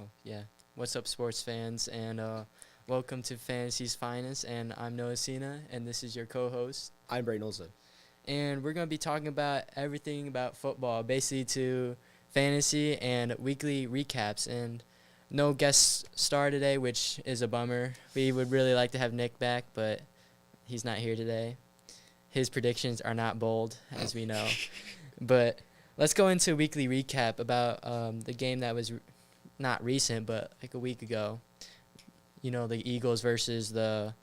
Oh, yeah. What's up, sports fans? And welcome to Fantasy's Finest. And I'm Noah Cena, and this is your co-host. I'm Braden and Noah. And we're going to be talking about everything about football, basically to fantasy and weekly recaps. And no guest star today, which is a bummer. We would really like to have Nick back, but he's not here today. His predictions are not bold, as we know. But let's go into a weekly recap about the game that was not recent, but like a week ago. You know, the Eagles versus the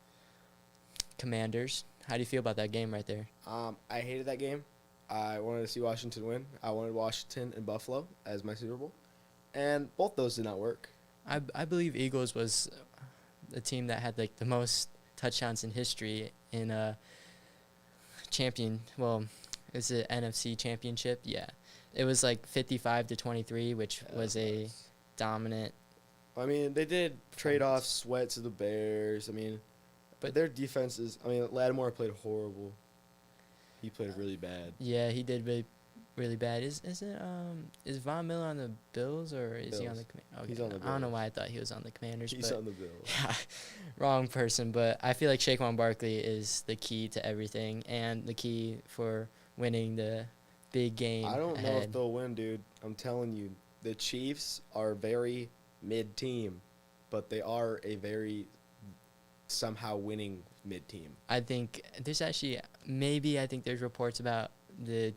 Commanders. How do you feel about that game right there? I hated that game. I wanted to see Washington win. I wanted Washington and Buffalo as my Super Bowl. And both those did not work. I believe Eagles was the team that had like the most touchdowns in history in a is it NFC championship? Yeah. It was like 55-23, which was a dominant. I mean, they did trade off Sweat to the Bears. I mean, but their defenses, Lattimore played horrible. He played really bad. Yeah, he did really, really bad. Is Von Miller on the Bills or is he on the Commanders? Okay. He's on the Bills. I don't know why I thought he was on the Commanders. He's on the Bills. Yeah, wrong person. But I feel like Saquon Barkley is the key to everything and the key for winning the big game. I don't know ahead. if they'll win, dude. I'm telling you, the Chiefs are a very mid team, but they are a very somehow winning mid team. I think there's actually I think there's reports about the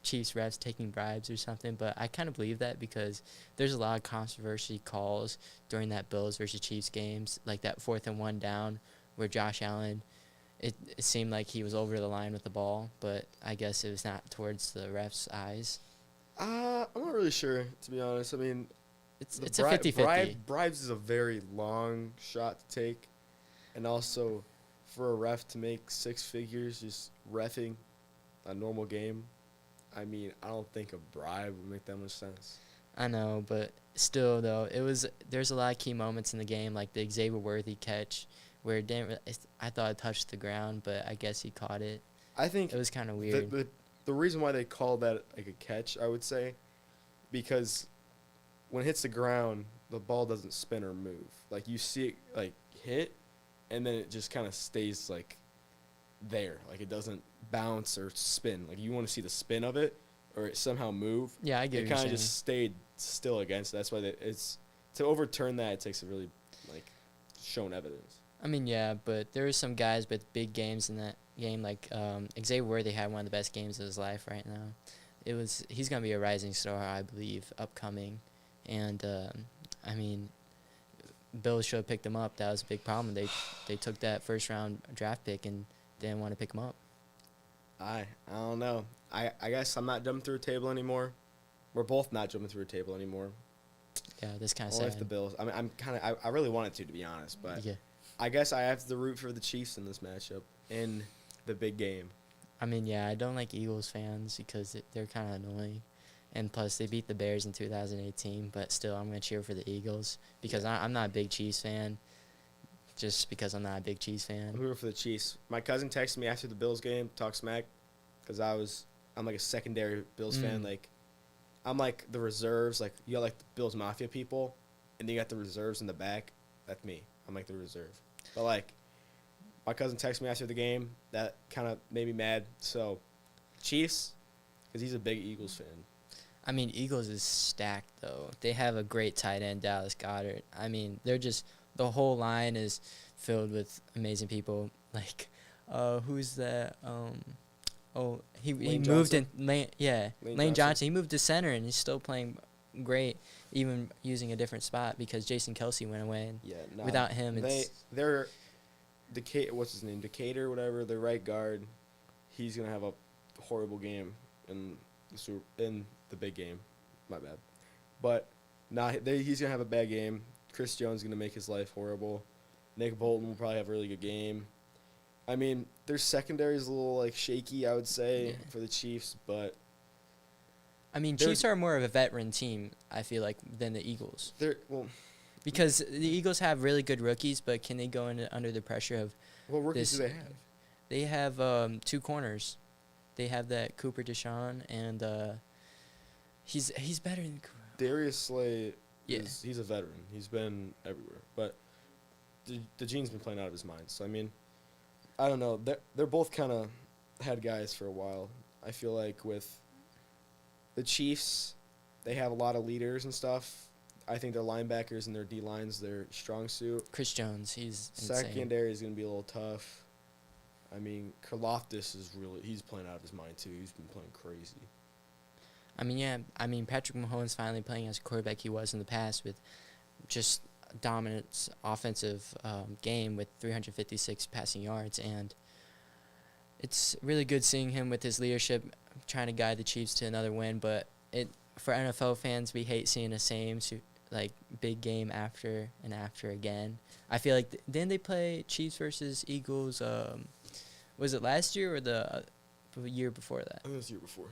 Chiefs refs taking bribes or something, but I kind of believe that because there's a lot of controversy calls during that Bills versus Chiefs games, like that 4th and 1 down where Josh Allen, it seemed like he was over the line with the ball, but I guess it was not towards the refs' eyes. I'm not really sure, to be honest. I mean, it's a 50-50. Bribes is a very long shot to take, and also for a ref to make six figures just reffing a normal game, I mean, I don't think a bribe would make that much sense. I know, but still, though, there's a lot of key moments in the game, like the Xavier Worthy catch, where it didn't. I thought it touched the ground, but I guess he caught it. I think it was kind of weird. The reason why they call that like a catch, I would say, because when it hits the ground, the ball doesn't spin or move. Like you see it like hit, and then it just kind of stays like there. Like it doesn't bounce or spin. Like you want to see the spin of it or it somehow move. Yeah, I get it. It kind of just stayed still against. That's why it's to overturn that. It takes a really shown evidence. I mean, yeah, but there were some guys with big games in that game. Like Xavier Worthy had one of the best games of his life right now. He's gonna be a rising star, I believe, upcoming, and I mean, Bills should have picked him up. That was a big problem. They took that first round draft pick and didn't want to pick him up. I don't know. I guess I'm not jumping through a table anymore. We're both not jumping through a table anymore. Yeah, this kind of Only sad. if the Bills. I mean, I really wanted to be honest, but yeah. I guess I have to root for the Chiefs in this matchup in the big game. I mean, yeah, I don't like Eagles fans because they're kind of annoying. And plus, they beat the Bears in 2018, but still, I'm going to cheer for the Eagles because I'm not a big Chiefs fan, just because I'm not a big Chiefs fan. I'm rooting for the Chiefs. My cousin texted me after the Bills game, talk smack, because I'm like a secondary Bills fan. Like, I'm like the reserves. Like, you got like the Bills Mafia people, and then you got the reserves in the back. That's me. I'm like the reserve. But, like, my cousin texted me after the game. That kind of made me mad. So, Chiefs, because he's a big Eagles fan. I mean, Eagles is stacked, though. They have a great tight end, Dallas Goedert. I mean, the whole line is filled with amazing people. Like, who's that? He moved in Lane Johnson. He moved to center, and he's still playing great, even using a different spot because Jason Kelsey went away. And without him, they're what's his name? Decatur, whatever. The right guard. He's gonna have a horrible game in the big game. My bad. But he's gonna have a bad game. Chris Jones is gonna make his life horrible. Nick Bolton will probably have a really good game. I mean, their secondary is a little shaky, I would say, for the Chiefs, but I mean, Chiefs are more of a veteran team, I feel like, than the Eagles. Because the Eagles have really good rookies, but can they go under the pressure of what rookies do they have? They have 2 corners. They have that Cooper Deshaun, and he's better than Darius Slay. Yeah. He's a veteran. He's been everywhere. But the Gene's been playing out of his mind. So, I mean, I don't know. They're both kind of head guys for a while. I feel like with the Chiefs, they have a lot of leaders and stuff. I think their linebackers and their D-line's their strong suit. Chris Jones, he's insane. Secondary is going to be a little tough. I mean, Karlaftis he's playing out of his mind, too. He's been playing crazy. I mean, yeah. I mean, Patrick Mahomes finally playing as a quarterback he was in the past with just dominant offensive game with 356 passing yards. And it's really good seeing him with his leadership trying to guide the Chiefs to another win. But for NFL fans, we hate seeing the same big game after and after again. I feel like didn't they play Chiefs versus Eagles? Was it last year or the year before that? I think it was the year before.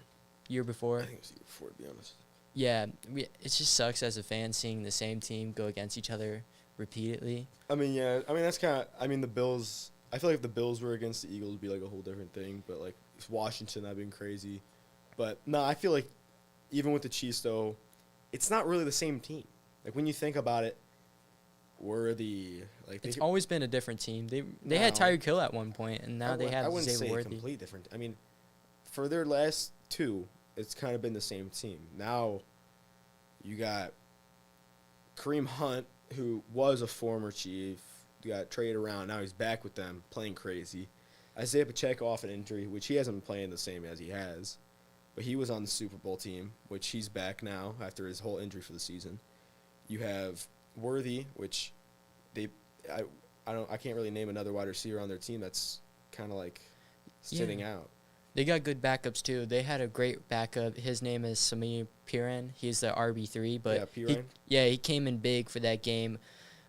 Year before? I think it was the year before, to be honest. Yeah, it just sucks as a fan seeing the same team go against each other repeatedly. I mean, yeah. I mean, that's kind of. I mean, the Bills. I feel like if the Bills were against the Eagles, it'd be like a whole different thing. But like Washington, that'd been crazy. But no, I feel like even with the Chiefs, though, it's not really the same team. Like when you think about it, It's always been a different team. They had Tyreek Hill at one point, and now they have I wouldn't say Worthy. complete different. I mean, for their last two, it's kind of been the same team. Now, you got Kareem Hunt, who was a former Chief, got traded around. Now he's back with them, playing crazy. Isaiah Pacheco off an injury, which he hasn't been playing the same as he has, but he was on the Super Bowl team, which he's back now after his whole injury for the season. You have Worthy, which I can't really name another wide receiver on their team that's kind of like sitting out. They got good backups too. They had a great backup. His name is Samir Piran. He's the RB3, but he came in big for that game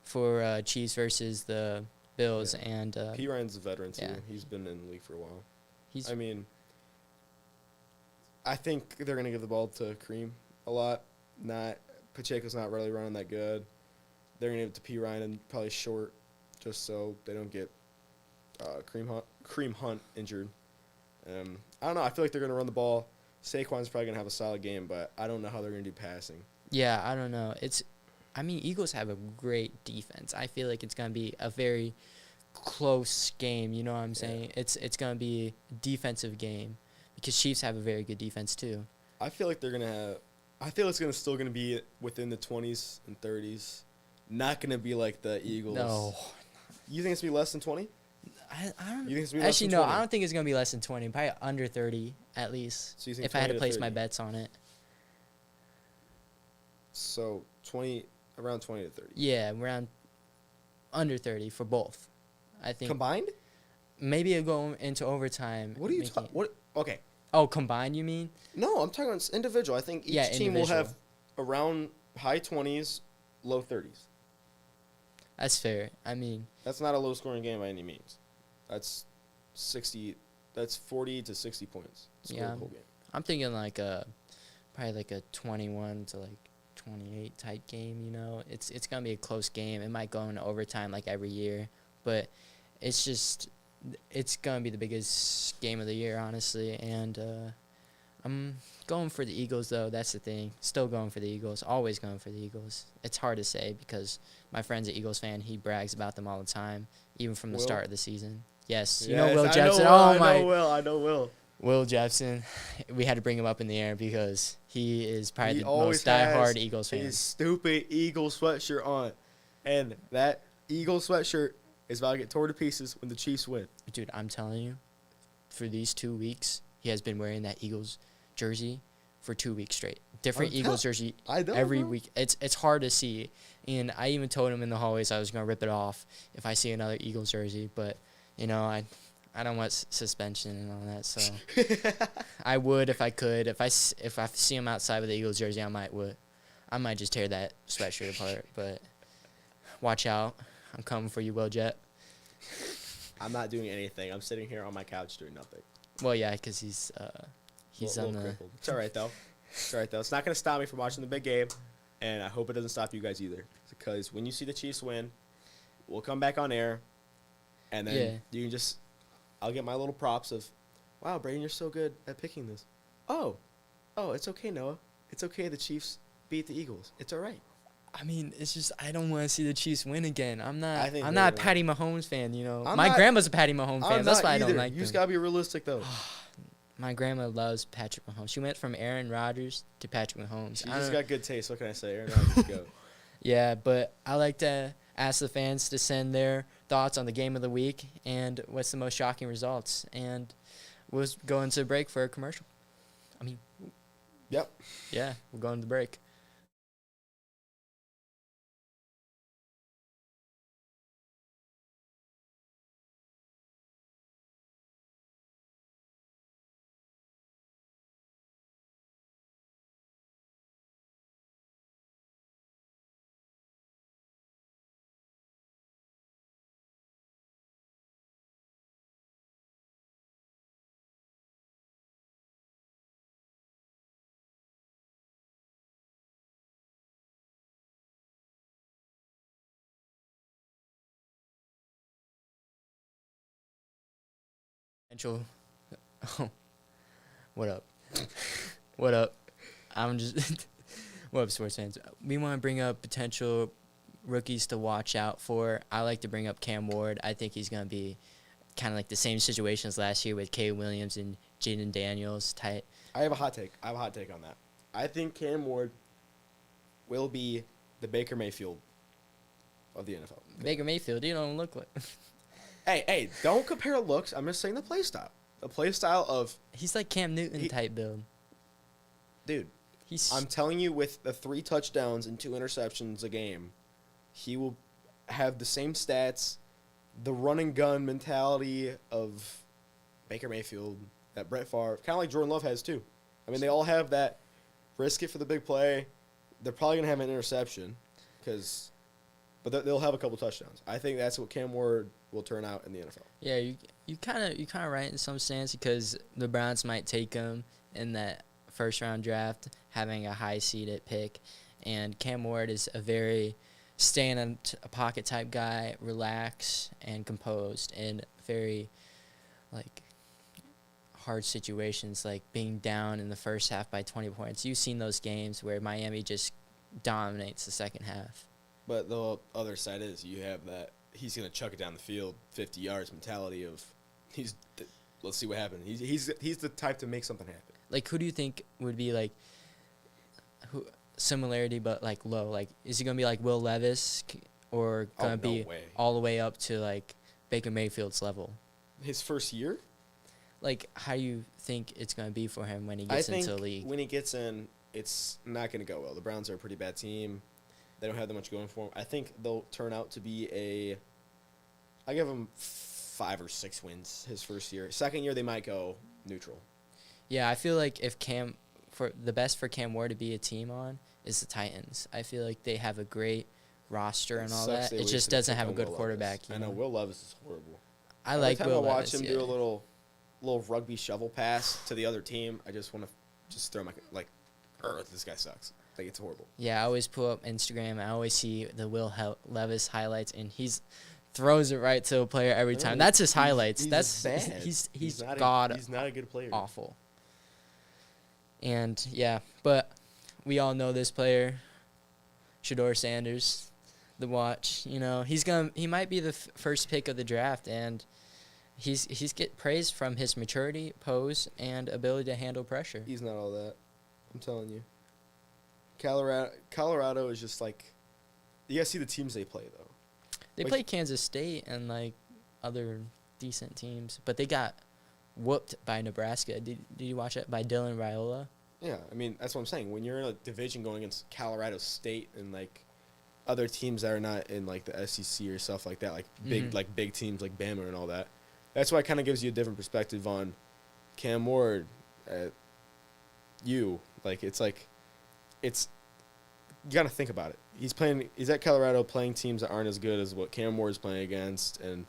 for Chiefs versus the Bills. Yeah. And Piran's a veteran too. Yeah. He's been in the league for a while. I think they're gonna give the ball to Kareem a lot. Pacheco's not really running that good. They're gonna give it to Piran and probably short, just so they don't get Kareem Hunt injured. I don't know. I feel like they're going to run the ball. Saquon's probably going to have a solid game, but I don't know how they're going to do passing. Yeah, I don't know. Eagles have a great defense. I feel like it's going to be a very close game. You know what I'm saying? It's going to be a defensive game because Chiefs have a very good defense too. I feel like it's still going to be within the 20s and 30s. Not going to be like the Eagles. No. You think it's going to be less than 20? I don't. You think it's gonna be actually, less than no. 20? I don't think it's gonna be less than 20. Probably under 30 at least. So you think if I had to place 30? my bets on it. So around 20 to 30. Yeah, around under 30 for both. I think Combined? maybe it'll go into overtime. What are you talking? What? Okay. Oh, combined? You mean? No, I'm talking about individual. I think each team will have around high 20s, low 30s. That's fair. I mean, that's not a low-scoring game by any means. That's 60. That's 40 to 60 points. Yeah, the whole game. I'm thinking probably like a 21 to 28 type game. You know, it's gonna be a close game. It might go into overtime like every year, but it's gonna be the biggest game of the year, honestly. And I'm going for the Eagles, though. That's the thing. Still going for the Eagles. Always going for the Eagles. It's hard to say because my friend's an Eagles fan. He brags about them all the time, even from the start of the season. Yes, you know Will Jepson. I know Will. Will Jepson. We had to bring him up in the air because he is probably the most diehard Eagles fan. His stupid Eagles sweatshirt on, and that Eagles sweatshirt is about to get torn to pieces when the Chiefs win. Dude, I'm telling you, for these 2 weeks, he has been wearing that Eagles jersey for 2 weeks straight. Different Eagles jersey every week. It's hard to see. And I even told him in the hallways I was going to rip it off if I see another Eagles jersey. But, I don't want suspension and all that. So I would if I could. If I see him outside with the Eagles jersey, I might just tear that sweatshirt apart. But watch out. I'm coming for you, Will Jet. I'm not doing anything. I'm sitting here on my couch doing nothing. Well, yeah, because he's on the... crippled. It's all right, though. It's not going to stop me from watching the big game, and I hope it doesn't stop you guys either. Because when you see the Chiefs win, we'll come back on air, and then you can just... I'll get my little props of, wow, Braden, you're so good at picking this. Oh, it's okay, Noah. It's okay the Chiefs beat the Eagles. It's all right. I mean, it's just I don't want to see the Chiefs win again. I'm not. I think I'm they're not a gonna- Patty Mahomes fan. I'm My not- grandma's a Patty Mahomes fan. I'm That's not why I either. don't like You just them. gotta be realistic though. My grandma loves Patrick Mahomes. She went from Aaron Rodgers to Patrick Mahomes. She I just don't- got good taste. What can I say? Aaron Rodgers, go. Yeah, but I like to ask the fans to send their thoughts on the game of the week and what's the most shocking results. And we'll go into break for a commercial. I mean, Yep. yeah, we're going to the break. Potential. Oh, what up? What up? I'm just. What up, sports fans? We want to bring up potential rookies to watch out for. I like to bring up Cam Ward. I think he's going to be kind of like the same situation as last year with Kay Williams and Jaden Daniels. I have a hot take. I have a hot take on that. I think Cam Ward will be the Baker Mayfield of the NFL. Baker Mayfield, you don't look like. Hey, don't compare looks. I'm just saying the play style. The play style of, He's like Cam Newton type build. dude, He's. I'm telling you, with the 3 touchdowns and 2 interceptions a game, he will have the same stats, the run and gun mentality of Baker Mayfield, that Brett Favre, kind of like Jordan Love has too. I mean, they all have that risk it for the big play. They're probably going to have an interception, but they'll have a couple touchdowns. I think that's what Cam Ward will turn out in the NFL. Yeah, you kind of right in some sense because the Browns might take him in that first round draft, having a high seeded pick, and Cam Ward is a very stay in a pocket type guy, relax and composed, and very like hard situations like being down in the first half by 20 points. You've seen those games where Miami just dominates the second half. But the other side is you have that he's going to chuck it down the field 50 yards mentality of let's see what happens. He's the type to make something happen. Like, who do you think would be like similarity but like low? Like, is he gonna be like Will Levis or gonna be way. all the way up to like Baker Mayfield's level? His first year? Like, how do you think it's gonna be for him when he gets into the league? When he gets in, it's not going to go well. The Browns are a pretty bad team. They don't have that much going for them. I think they'll turn out to be I give them 5 or 6 wins his first year. Second year, they might go neutral. Yeah, I feel like if the best for Cam Ward to be a team on is the Titans. I feel like they have a great roster and all that. It just doesn't have a good quarterback. I know Will Levis is horrible. I like Will Every time I Levis. watch him do a little rugby shovel pass to the other team, I just want to just throw my this guy sucks. Like, it's horrible. Yeah, I always pull up Instagram. I always see the Levis highlights, and he's throws it right to a player every time. That's his highlights. He's bad. He's He's not a good player. Awful. And yeah, but we all know this player, Shador Sanders, the watch. He might be the first pick of the draft, and he's get praised from his maturity, pose, and ability to handle pressure. He's not all that. I'm telling you. Colorado is just like, you gotta see the teams they play though. They play Kansas State and like other decent teams, but they got whooped by Nebraska. Did you watch it by Dylan Raiola? Yeah, I mean that's what I'm saying. When you're in a division going against Colorado State and like other teams that are not in like the SEC or stuff like that, like big teams like Bama and all that, that's why it kind of gives you a different perspective on Cam Ward. You gotta think about it. He's at Colorado playing teams that aren't as good as what Cam Ward is playing against, and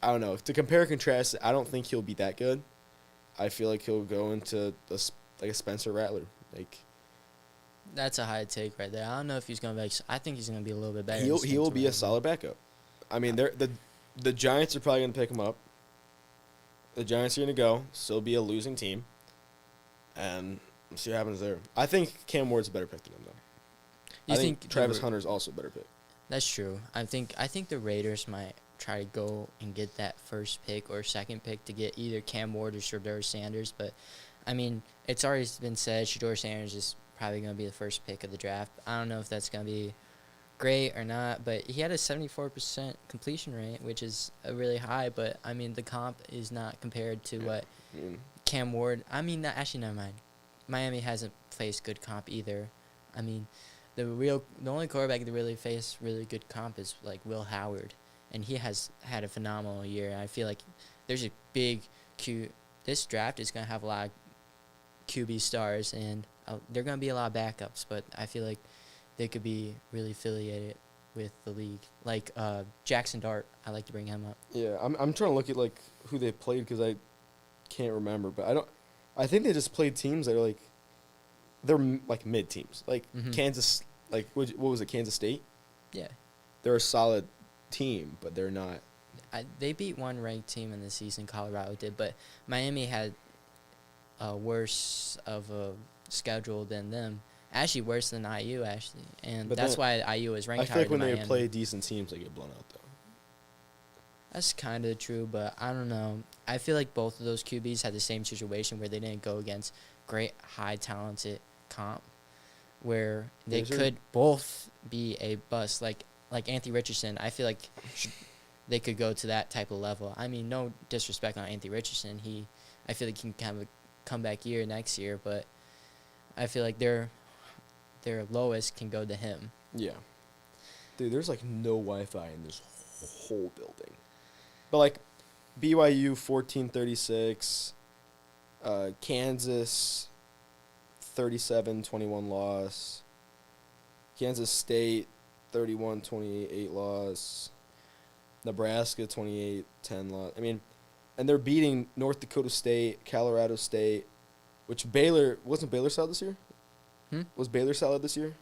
I don't know. To compare and contrast, I don't think he'll be that good. I feel like he'll go into a Spencer Rattler. That's a high take right there. I don't know if he's gonna be. I think he's gonna be a little bit better. He will be a solid backup. I mean, the Giants are probably gonna pick him up. The Giants are gonna go. Still be a losing team, and we'll see what happens there. I think Cam Ward's a better pick than him though. You I think think Travis Hunter's also a better pick. That's true. I think the Raiders might try to go and get that first pick or second pick to get either Cam Ward or Shedeur Sanders. But, I mean, it's already been said Shedeur Sanders is probably going to be the first pick of the draft. I don't know if that's going to be great or not, but he had a 74% completion rate, which is really high. But, I mean, the comp is not compared to what Cam Ward. I mean, actually, never mind. Miami hasn't faced good comp either. I mean, the only quarterback that really faced really good comp is like Will Howard, and he has had a phenomenal year. I feel like there's a big This draft is gonna have a lot of QB stars, and there are gonna be a lot of backups. But I feel like they could be really affiliated with the league, like Jackson Dart. I like to bring him up. Yeah, I'm trying to look at like who they played because I can't remember, but I think they just played teams that are like. They're like mid teams, like Kansas. Like what was it? Kansas State. Yeah, they're a solid team, but they're not. They beat one ranked team in the season. Colorado did, but Miami had worse of a schedule than them. Actually, worse than IU actually, and but that's why IU is ranked higher than Miami. I feel like when they play decent teams, they get blown out though. That's kind of true, but I don't know. I feel like both of those QBs had the same situation where they didn't go against great, high, talented comp, where they could both be a bust. Like Anthony Richardson, I feel like they could go to that type of level. I mean, no disrespect on Anthony Richardson. I feel like he can have a comeback year next year, but I feel like their lowest can go to him. Yeah. Dude, there's like no Wi-Fi in this whole building. But like BYU 1436, Kansas 37-21 loss. Kansas State 31-28 loss. Nebraska 28-10 loss. I mean, and they're beating North Dakota State, Colorado State, wasn't Baylor solid this year? Was Baylor solid this year?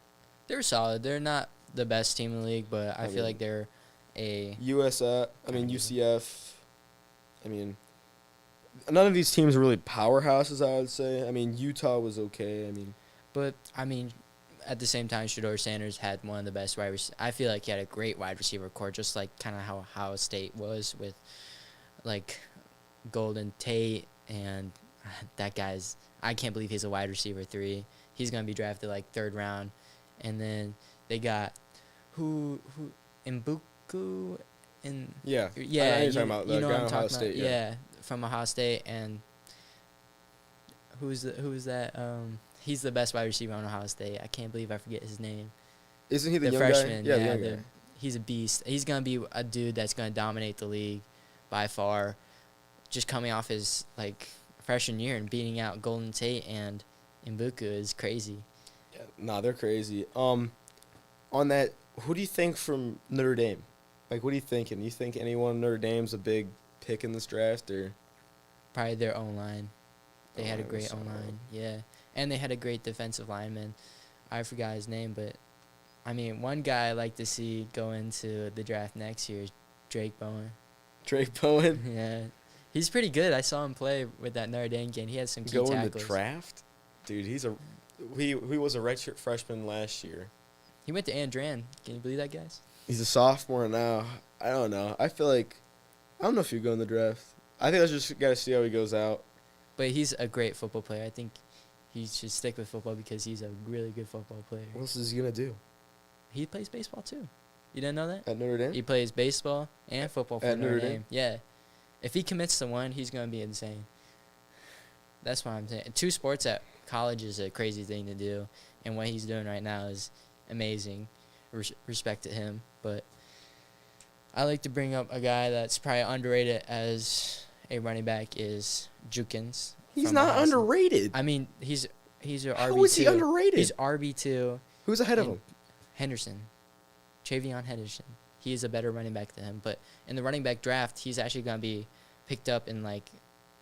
They're solid. They're not the best team in the league, but I feel like they're a UCF. I mean, none of these teams are really powerhouses, I would say. I mean, Utah was okay. But at the same time, Shedeur Sanders had one of the best wide receivers. I feel like he had a great wide receiver core, just like kind of how Ohio State was with, like, Golden Tate, and that guy's. I can't believe he's a wide receiver 3. He's gonna be drafted like 3rd round, and then they got who Mbuku and yeah you know what I'm talking about. Yeah, from Ohio State, and who's that? He's the best wide receiver on Ohio State. I can't believe I forget his name. Isn't he the young freshman? Guy? Yeah, the young guy. He's a beast. He's gonna be a dude that's gonna dominate the league by far. Just coming off his like freshman year and beating out Golden Tate and Mbuku is crazy. Yeah, nah, they're crazy. On that, who do you think from Notre Dame? Like, what are you thinking? You think anyone Notre Dame's a big pick in this draft, or probably their own line? They had a great own line, yeah, and they had a great defensive lineman. I forgot his name, but one guy I'd like to see go into the draft next year is Drake Bowen. Drake Bowen? Yeah. He's pretty good. I saw him play with that Notre Dame game. He had some key tackles. Go in the draft? Dude, he was a redshirt freshman last year. He went to Andran. Can you believe that, guys? He's a sophomore now. I don't know. I feel like I don't know if he'd go in the draft. I think I just got to see how he goes out. But he's a great football player. I think he should stick with football because he's a really good football player. What else is he going to do? He plays baseball, too. You didn't know that? At Notre Dame? He plays baseball and football for Notre Dame. Yeah. If he commits to one, he's going to be insane. That's what I'm saying. 2 sports at college is a crazy thing to do, and what he's doing right now is amazing. Respect to him. But I like to bring up a guy that's probably underrated as a running back is Jukins. He's not underrated. He's your RB2. How is he underrated? He's RB2. Who's ahead of him? Henderson. Travion Henderson. He is a better running back than him. But in the running back draft, he's actually going to be picked up in, like,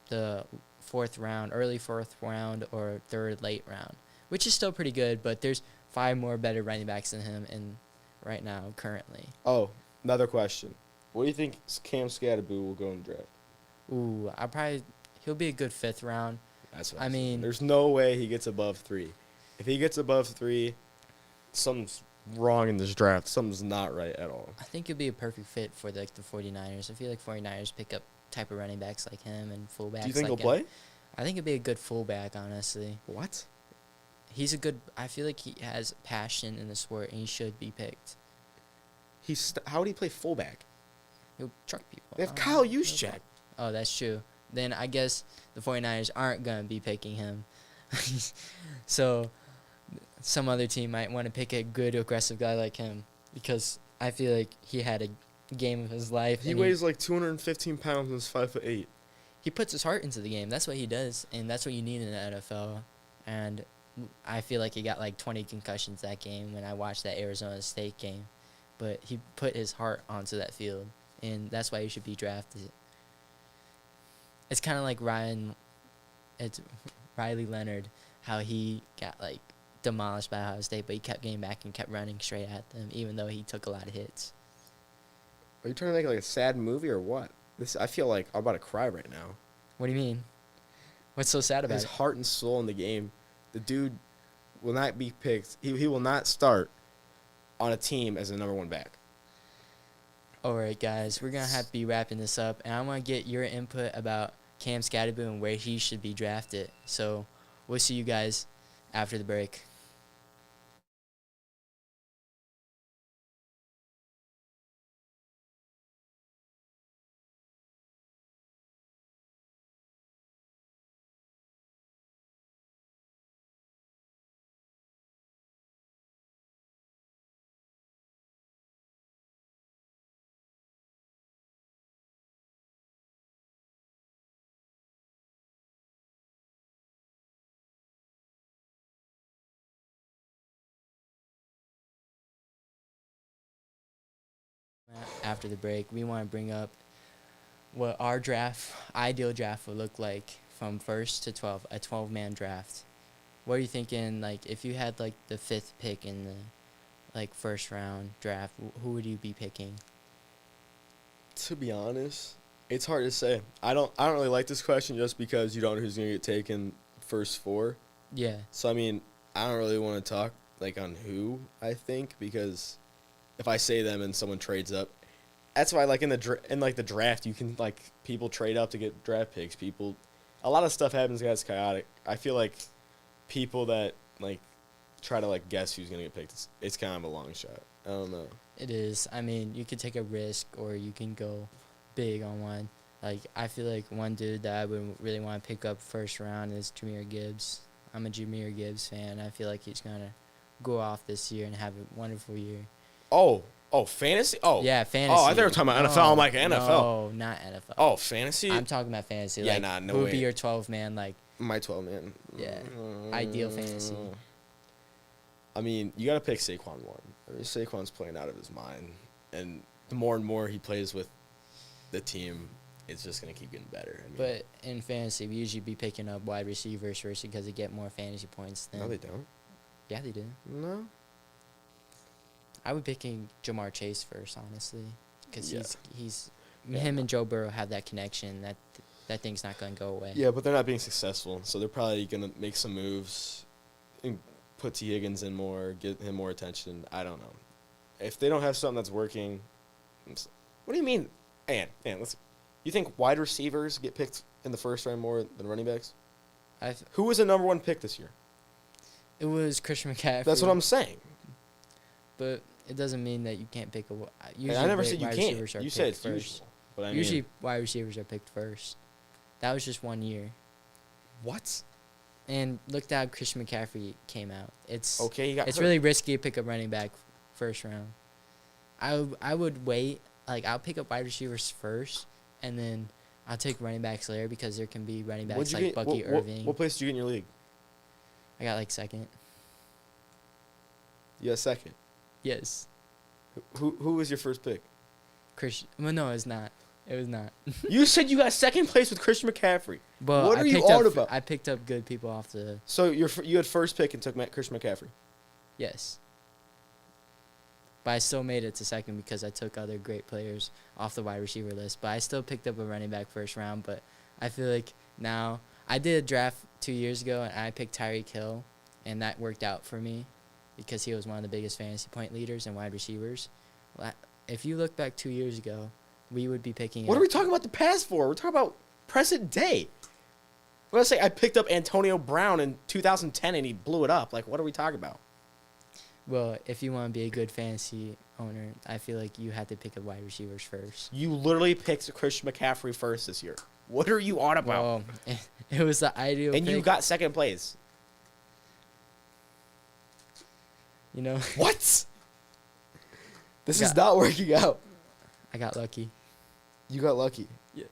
the 4th round, early 4th round, or 3rd, late round, which is still pretty good. But there's 5 more better running backs than him right now, currently. Oh, another question. What do you think Cam Scatterboo will go in the draft? Ooh, he'll be a good 5th round. That's what there's no way he gets above 3. If he gets above 3, something's wrong in this draft. Something's not right at all. I think it'd be a perfect fit for the 49ers. I feel like 49ers pick up type of running backs like him and fullbacks. Do you think like he'll play? I think it'd be a good fullback, honestly. What? He's a good. I feel like he has passion in the sport, and he should be picked. How would he play fullback? He'll truck people. They have Kyle Juszczyk. Oh, that's true. Then I guess the 49ers aren't going to be picking him. So some other team might want to pick a good, aggressive guy like him because I feel like he had a game of his life. He weighs like 215 pounds and is 5'8". He puts his heart into the game. That's what he does, and that's what you need in the NFL. And I feel like he got like 20 concussions that game when I watched that Arizona State game. But he put his heart onto that field, and that's why he should be drafted. It's kind of like Riley Leonard, how he got like demolished by Ohio State, but he kept getting back and kept running straight at them, even though he took a lot of hits. Are you trying to make like a sad movie or what? I feel like I'm about to cry right now. What do you mean? What's so sad about His it? heart and soul in the game. The dude will not be picked. He will not start on a team as a number one back. All right, guys, we're going to have to be wrapping this up, and I want to get your input about Cam Scatterbo and where he should be drafted. So we'll see you guys after the break. After the break, we want to bring up what our ideal draft would look like from 1st to 12, a 12-man draft. What are you thinking, like, if you had, like, the 5th pick in the, like, first round draft, who would you be picking? To be honest, it's hard to say. I don't really like this question just because you don't know who's going to get taken first 4. Yeah. So, I mean, I don't really want to talk, like, on who I think because if I say them and someone trades up, that's why, like, in the draft, you can, like, people trade up to get draft picks. A lot of stuff happens that's chaotic. I feel like people that, like, try to, like, guess who's going to get picked, it's kind of a long shot. I don't know. It is. I mean, you could take a risk or you can go big on one. Like, I feel like one dude that I would really want to pick up first round is Jahmyr Gibbs. I'm a Jahmyr Gibbs fan. I feel like he's going to go off this year and have a wonderful year. Oh, fantasy? Oh. Yeah, fantasy. Oh, I thought you were talking about NFL. I'm like, NFL. No, not NFL. Oh, fantasy? I'm talking about fantasy. Yeah, like, nah, no who would way. be your 12-man, like, My 12, man. Yeah, ideal fantasy. I mean, you got to pick Saquon 1. I mean, Saquon's playing out of his mind. And the more and more he plays with the team, it's just going to keep getting better. I mean, but in fantasy, we usually be picking up wide receivers first because they get more fantasy points than. no, they don't. Yeah, they do. No? I would picking Jamar Chase first, honestly, because Yeah. him and Joe Burrow have that connection that thing's not going to go away. Yeah, but they're not being successful, so they're probably going to make some moves and put T. Higgins in more, get him more attention. I don't know. If they don't have something that's working, what do you mean? You think wide receivers get picked in the first round more than running backs? Who was the number 1 pick this year? It was Christian McCaffrey. That's what I'm saying. But it doesn't mean that you can't pick a. Usually I never said you wide can't. receivers are You said picked it's first. usual. But I mean, Usually, wide receivers are picked first. That was just 1 year. what? And look at how Christian McCaffrey came out. It's Okay, he got It's hurt. really risky to pick up running back first round. I would wait. Like, I'll pick up wide receivers first, and then I'll take running backs later because there can be running backs like Bucky Irving. What place did you get in your league? I got, like, second. You got second. Yes. Who was your first pick? Well, no, it's not. It was not. You said you got second place with Christian McCaffrey. But What I are you picked on up, about? I picked up good people off the. So you had first pick and took Christian McCaffrey. Yes. But I still made it to second because I took other great players off the wide receiver list. But I still picked up a running back first round. But I feel like now I did a draft 2 years ago and I picked Tyreek Hill, and that worked out for me. because he was one of the biggest fantasy point leaders and wide receivers. If you look back 2 years ago, we would be picking. What are we talking about the past for? We're talking about present day. I'm going to say I picked up Antonio Brown in 2010 and he blew it up. Like, what are we talking about? Well, if you want to be a good fantasy owner, I feel like you have to pick up wide receivers first. You literally picked Christian McCaffrey first this year. What are you on about? Well, it was the ideal And pick. you got second place. You know? What? This is not working out. I got lucky. You got lucky. Yeah.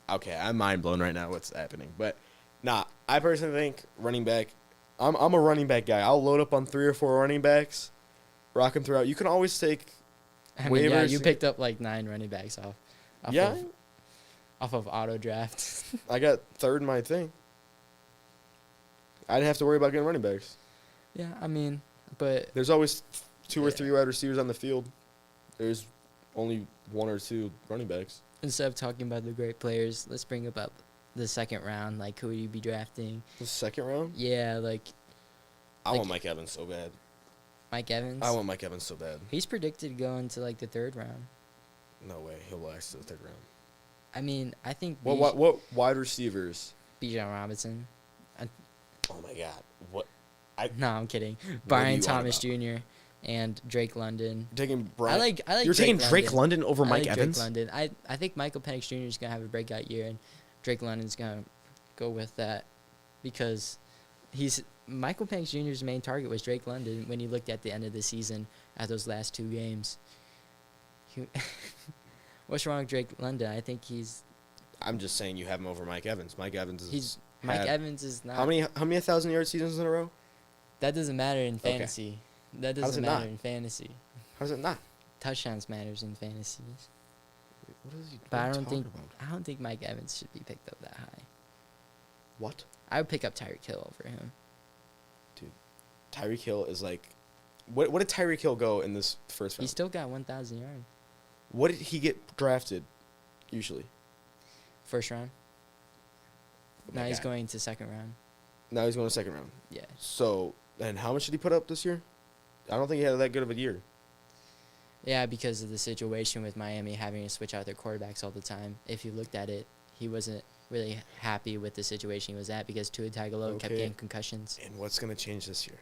Okay, I'm mind blown right now what's happening. But, nah, I personally think running back, I'm a running back guy. I'll load up on 3 or 4 running backs, rock them throughout. You can always take I mean, yeah, waivers. you picked up like 9 running backs off Yeah. of auto draft. I got third in my thing. I didn't have to worry about getting running backs. Yeah, I mean, but There's always 2 or Yeah. 3 wide receivers on the field. There's only 1 or 2 running backs. instead of talking about the great players, let's bring up the second round. Like, who would you be drafting? The second round? Yeah, like I Like- want Mike Evans so bad. Mike Evans. I want Mike Evans so bad. He's predicted to go into like the 3rd round. No way. He'll last to the 3rd round. I mean, I think What wide receivers? Bijan Robinson. Oh, my God. What? No, I'm kidding. What are Brian you on Thomas about? Jr. and Drake London. Taking Brian. I like. You're taking Drake London. London over I Mike like Evans? Drake London. I think Michael Penix Jr. is gonna have a breakout year, and Drake London's gonna go with that because Michael Penix Jr.'s main target was Drake London when you looked at the end of the season at those last 2 games. What's wrong with Drake London? I think I'm just saying you have him over Mike Evans. Mike Evans is. Mike had- Evans is not. How many 1,000-yard seasons in a row? That doesn't matter in Okay. fantasy. That How does doesn't it matter not? in fantasy. How's it not? Touchdowns matters in fantasy. What is he But I what are you don't think talking about? I don't think Mike Evans should be picked up that high. What? I would pick up Tyreek Hill over him. Tyreek Hill is like. What did Tyreek Hill go in this first He round? still got 1,000 yards. What did he get drafted usually? First round. Oh my Now he's God. going to second round. Now he's going to second round. Yeah. So, and how much did he put up this year? I don't think he had that good of a year. Yeah, because of the situation with Miami having to switch out their quarterbacks all the time. If you looked at it, he wasn't really happy with the situation he was at because Tua Tagovailoa kept Okay. getting concussions, And what's going to change this year?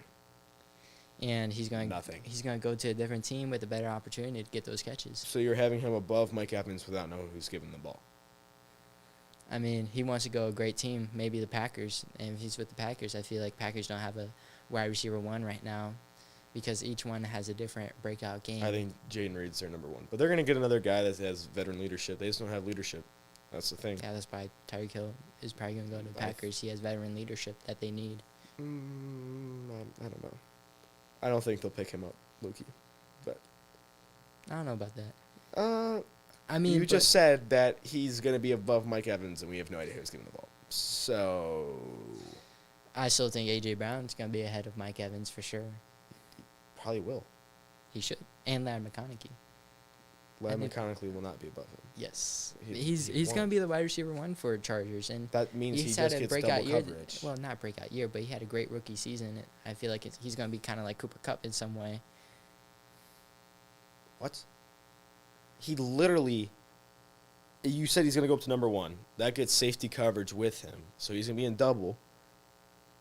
and he's going Nothing. He's going to go to a different team with a better opportunity to get those catches. So you're having him above Mike Evans without knowing who's giving the ball. I mean, he wants to go a great team, maybe the Packers. And if he's with the Packers, I feel like Packers don't have a wide receiver 1 right now because each one has a different breakout game. I think Jaden Reed's their number 1. But they're going to get another guy that has veteran leadership. They just don't have leadership. That's the thing. Yeah, that's why Tyreek Hill is probably going to go to the Packers. He has veteran leadership that they need. I don't know. I don't think they'll pick him up, Lukey. I don't know about that. I mean, You just said that he's going to be above Mike Evans, and we have no idea who's giving the ball. So, I still think A.J. Brown's going to be ahead of Mike Evans for sure. probably will. He should. And Larry McConaughey. Larry think- McConaughey will not be above him. Yes. He He's won't. going to be the wide receiver 1 for Chargers. And That means he he's just had a gets breakout double year. coverage. Well, not breakout year, but he had a great rookie season. I feel like he's going to be kind of like Cooper Kupp in some way. What? He literally. You said he's going to go up to number 1. That gets safety coverage with him. So he's going to be in double.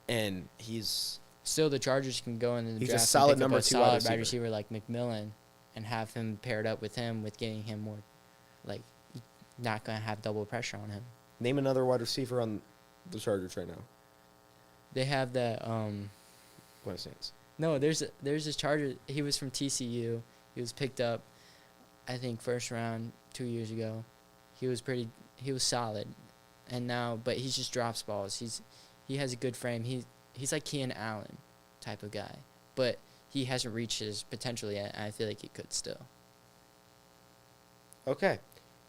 And he's. Still, the Chargers can go in the He's a draft solid and pick up number a 2 wide solid receiver. like McMillan and have him paired up with him with getting him more, like, not going to have double pressure on him. Name another wide receiver on the Chargers right now. They have that, What stands? no, there's this Charger. He was from TCU. He was picked up, I think, first round 2 years ago. He was solid. And now, but he just drops balls. He has a good frame. He's like Keenan Allen type of guy. But he hasn't reached his potential yet, and I feel like he could still. Okay.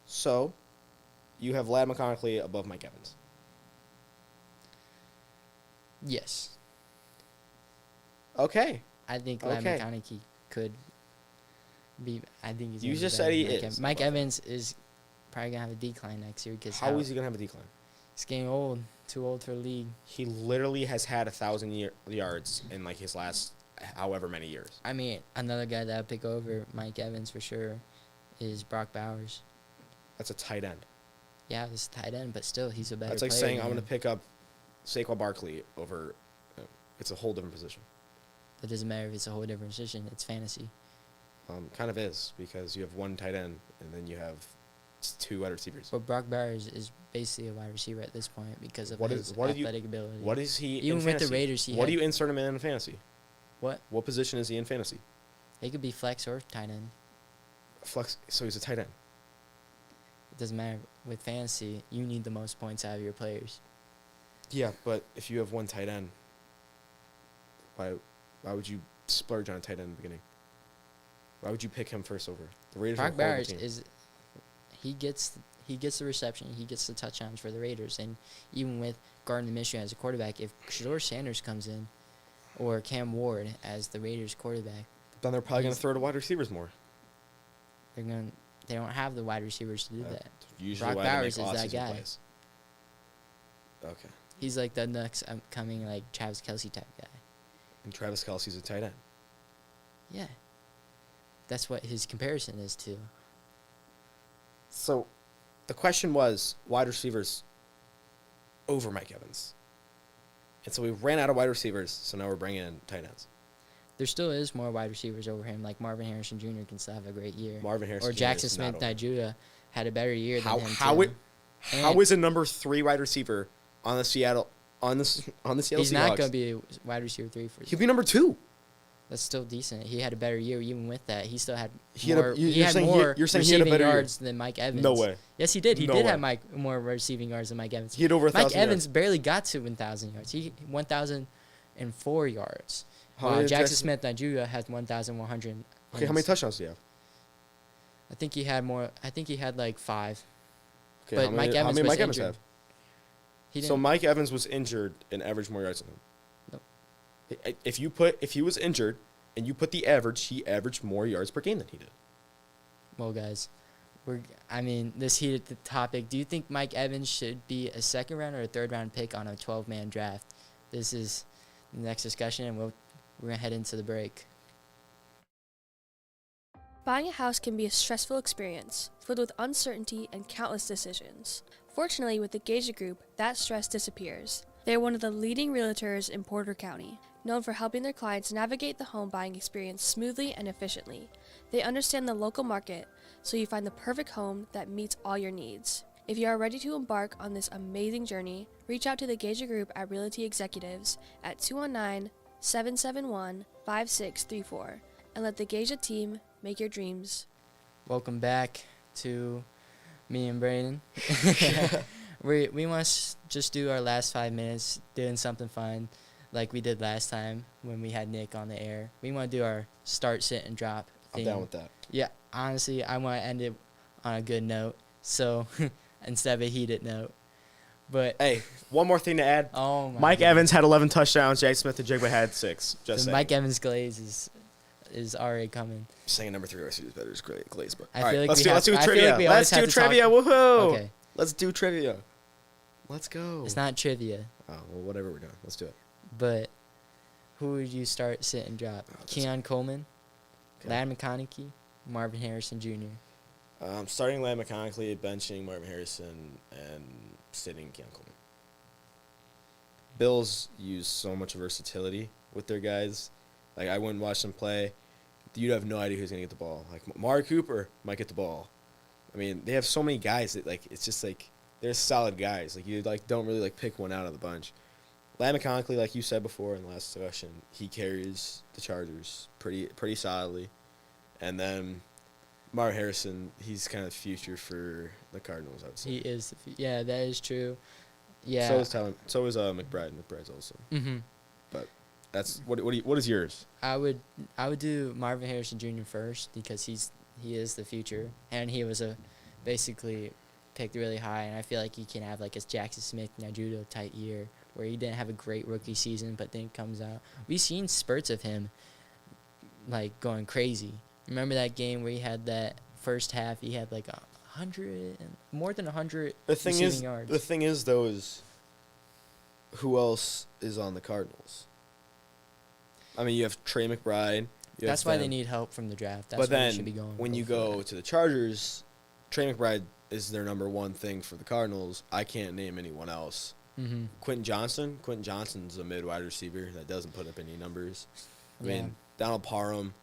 So, you have Ladd McConaughey above Mike Evans. Yes. Okay. I think Larry Okay. McConaughey could be. I think he's. You gonna be just better said he than Mike is Mike above him. Evans is probably gonna have a decline next year because How is he going to have a decline? He's getting old. Too old for the league. He literally has had 1,000 yards in like his last however many years. I mean, another guy that I'd pick over Mike Evans for sure is Brock Bowers. That's a tight end. Yeah, he's a tight end, but still, he's a better That's like player saying than I'm going to him. pick up Saquon Barkley over. It's a whole different position. It doesn't matter if it's a whole different position. It's fantasy. Kind of is, because you have one tight end and then you have 2 wide receivers. But Brock Bowers is basically a wide receiver at this point because of What his is- what do you- athletic ability. What is he Even in with fantasy? the Raiders, What do you insert him in fantasy? What? What position is he in fantasy? He could be flex or tight end. Flex. So he's a tight end. It doesn't matter. With fantasy, you need the most points out of your players. Yeah, but if you have one tight end, why would you splurge on a tight end in the beginning? Why would you pick him first over? The Raiders are a Brock horrible Bowers team. he gets the reception, he gets the touchdowns for the Raiders, and even with Gardner Minshew as a quarterback, if Shador Sanders comes in, or Cam Ward as the Raiders quarterback, Then they're probably going to throw to wide receivers more. they don't have the wide receivers to do that. Usually Brock why they Bowers make is that off-season guy. plays. Okay. He's like the next upcoming like Travis Kelce type guy. And Travis Kelce's a tight end. Yeah, that's what his comparison is to. So, the question was wide receivers over Mike Evans. And so we ran out of wide receivers, so now we're bringing in tight ends. There still is more wide receivers over him, like Marvin Harrison Jr. can still have a great year. Marvin Harrison Or Jr. Jackson is not over. Smith-Njigba had a better year than him How too. is a number 3 wide receiver on the Seattle Seattle He's Seahawks? not going to be a wide receiver 3 for you. He'll be number 2. That's still decent. He had a better year even with that. He still had He had a- more, you- he you're had saying he- more you're saying he had a receiving better year. yards than Mike Evans. No way. Yes, he did. He No did way. have more receiving yards than Mike Evans. He had over 1,000 Mike Evans yards. barely got to 1,000 yards. He 1,004 yards. How many Jackson Smith-Njigba had 1,100. Okay, how many touchdowns do you have? I think he had more. I think he had like 5. Okay, But how many, Mike how Evans many was Mike Evans injured. have? He didn't. So Mike Evans was injured and averaged more yards than him. Nope. If he was injured and you put the average, he averaged more yards per game than he did. Well, guys, this heated the topic. Do you think Mike Evans should be a 2nd round or a 3rd round pick on a 12-man draft? This is the next discussion, and we're going to head into the break. Buying a house can be a stressful experience, filled with uncertainty and countless decisions. Fortunately, with the Gage Group, that stress disappears. They are one of the leading realtors in Porter County, known for helping their clients navigate the home buying experience smoothly and efficiently. They understand the local market, so you find the perfect home that meets all your needs. If you are ready to embark on this amazing journey, reach out to the Gage Group at Realty Executives at 219-771-5634 and let the Gage team make your dreams. Welcome back to me and Braden. We want to just do our last 5 minutes doing something fun like we did last time when we had Nick on the air. We want to do our start, sit, and drop thing. I'm down with that. Yeah, honestly, I want to end it on a good note, so instead of a heated note. But Hey, one more thing to add. oh my Mike goodness. Evans had 11 touchdowns. Jackson Smith-Njigba had 6. Just The saying. Mike Evans glaze is already coming. Saying number 3 receiver is better is great. Glaze, but I all right, feel like let's we do have- let's do I feel trivia. like we Let's always do have to trivia. talk- Woohoo! Okay, Let's do trivia. Let's go. it's not trivia, Oh well, whatever we're doing. Let's do it. but who would you start, sit, and drop? Oh, that's- Keon Coleman, Okay. Ladd McConkey, Marvin Harrison Jr. Starting Ladd McConkey, benching Marvin Harrison, and sitting Keon Coleman. Bills use so much versatility with their guys. Like, I wouldn't watch them play. You'd have no idea who's going to get the ball. Like, Amari Cooper might get the ball. I mean, they have so many guys that, like, it's just, like, they're solid guys. Like, you, like, don't really, like, pick one out of the bunch. Ladd McConkey, like you said before in the last discussion, he carries the Chargers pretty solidly. And then Marvin Harrison, he's kind of future for the Cardinals, I would say. He is. Yeah, that is true. Yeah. So is McBride. McBride's also. Mm-hmm. That's what is yours? I would do Marvin Harrison Jr. first because he is the future, and he was basically picked really high, and I feel like he can have like a Jackson Smith-Njigba type year where he didn't have a great rookie season, but then comes out. We've seen spurts of him like going crazy. Remember that game where he had that first half? He had like more than 100 The thing receiving is, yards. the thing is though, is who else is on the Cardinals? I mean, you have Trey McBride. That's why they need help from the draft. That's But where then they should be going. when you for go that. to the Chargers, Trey McBride is their number one thing for the Cardinals. I can't name anyone else. Mm-hmm. Quentin Johnson's a mid wide receiver that doesn't put up any numbers. I Yeah. mean, Donald Parham,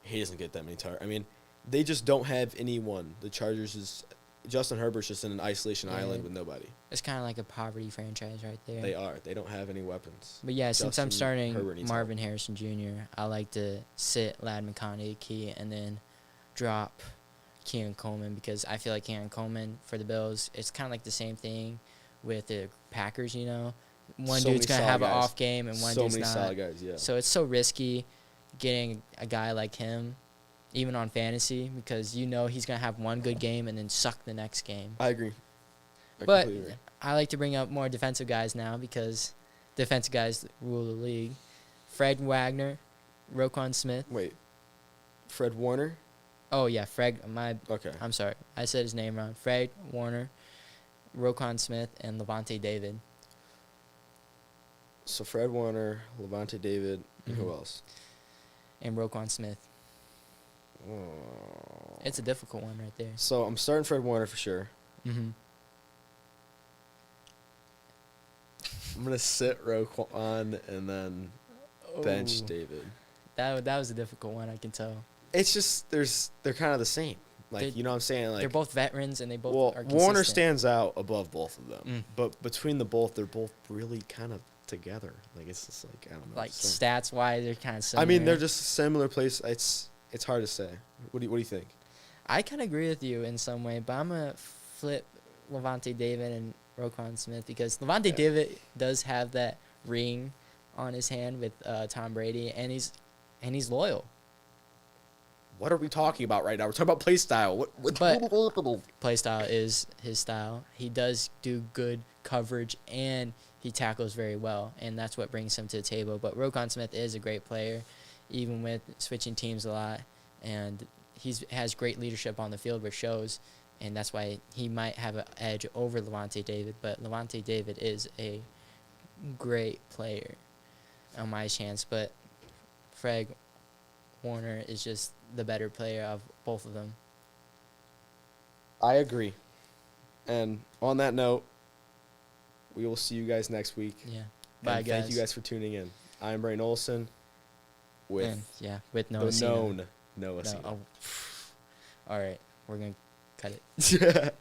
he doesn't get that many targets. I mean, they just don't have anyone. The Chargers is Justin Herbert's just in an isolation Yeah. island with nobody. It's kind of like a poverty franchise right there. They are. They don't have any weapons. But yeah, since I'm Justin starting Herbert needs Marvin Harrison Jr., I like to sit Lad McConaughey and then drop Keon Coleman because I feel like Keon Coleman for the Bills, it's kind of like the same thing with the Packers, you know. One So dude's many going to solid have an guys. off game and one So dude's many not. solid guys, yeah. So it's so risky getting a guy like him, even on fantasy, because you know he's going to have one good game and then suck the next game. I agree. I But completely agree. I like to bring up more defensive guys now because defensive guys rule the league. Fred Wagner, Roquan Smith. Wait, Fred Warner? Oh, yeah, Fred. Okay. I'm sorry. I said his name wrong. Fred Warner, Roquan Smith, and Levante David. So Fred Warner, Levante David, and who Mhm. else? And Roquan Smith. Oh. It's a difficult one right there. So I'm starting Fred Warner for sure. Mm-hmm. I'm gonna sit Roquan and then bench David. That was a difficult one, I can tell. It's just they're kind of the same. Like They- you know what I'm saying? Like They're both veterans, and they both well, are consistent. Warner stands out above both of them, Mm. but between the both, they're both really kind of together. Like it's just like I don't know. Like what to say. stats-wise, they're kind of similar. I mean, they're just similar place. It's hard to say. What do you think? I kind of agree with you in some way, but I'm going to flip Levante David and Roquan Smith because Levante Yeah. David does have that ring on his hand with Tom Brady, and he's loyal. What are we talking about right now? We're talking about play style. What Play style is his style. He does do good coverage, and he tackles very well, and that's what brings him to the table. But Roquan Smith is a great player, even with switching teams a lot, and has great leadership on the field, which shows, and that's why he might have an edge over Levante David. But Levante David is a great player on my chance, but Fred Warner is just the better player of both of them. I agree. And on that note, we will see you guys next week. Yeah. And Bye, guys. thank you guys for tuning in. I'm Braden Olson with And, yeah, with Noah. the Cena. known Noah No, Cena. oh, all right, we're gonna cut it.